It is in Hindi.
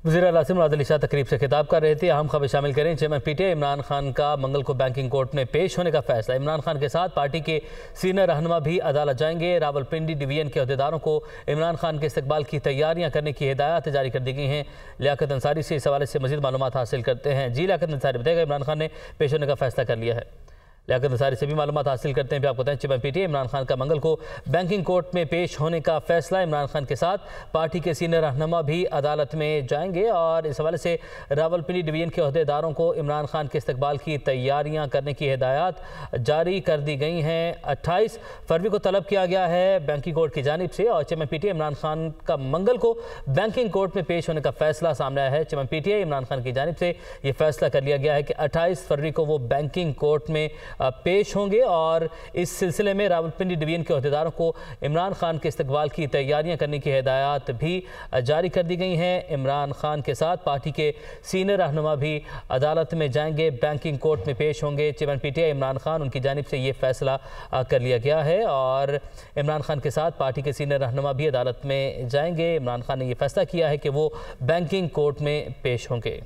वज़ीर आला आसिम मुराद अली शाह तकरीब से खिताब कर रहे थे। अहम खबर शामिल करें। चेयरमैन पीटीआई इमरान खान का मंगल को बैंकिंग कोर्ट में पेश होने का फैसला। इमरान खान के साथ पार्टी के सीनियर रहनुमा भी अदालत जाएंगे। रावलपिंडी डिवीजन के अहदेदारों को इमरान खान के इस्तकबाल की तैयारियां करने की हिदायत जारी कर दी गई हैं। लियाकत अंसारी से इस हवाले से मज़ीद मालूमात हासिल करते हैं। जी लियाकत अंसारी बताएगा, इमरान खान ने पेश होने का फैसला कर लिया है। लियाकत अंसारी से भी मालूमात हासिल करते हैं। भी आपको बताएं, चेयरमैन पीटीआई इमरान खान का मंगल को बैंकिंग कोर्ट में पेश होने का फैसला। इमरान खान के साथ पार्टी के सीनियर रहनुमा भी अदालत में जाएंगे और इस हवाले से रावलपिंडी डिवीजन के अहदेदारों को इमरान खान के इस्तकबाल की तैयारियां करने की हिदायत जारी कर दी गई हैं। 28 फरवरी को तलब किया गया है बैंकिंग कोर्ट की जानिब से और चेयरमैन पीटीआई इमरान खान का मंगल को बैंकिंग कोर्ट में पेश होने का फैसला सामने आया है। चेयरमैन पीटीआई इमरान खान की जानिब से ये फैसला कर लिया गया है कि 28 फरवरी को वो बैंकिंग कोर्ट में पेश होंगे और इस सिलसिले में रावलपिंडी डिवीजन के अहदेदारों को इमरान खान के इस्तकबाल की तैयारियां करने की हिदायत भी जारी कर दी गई हैं। इमरान खान के साथ पार्टी के सीनियर रहनुमा भी अदालत में जाएंगे, बैंकिंग कोर्ट में पेश होंगे। चेयरमैन पीटीआई इमरान खान, उनकी जानिब से ये फैसला कर लिया गया है और इमरान खान के साथ पार्टी के सीनियर रहनुमा भी अदालत में जाएंगे। इमरान खान ने यह फैसला किया है कि वो बैंकिंग कोर्ट में पेश होंगे।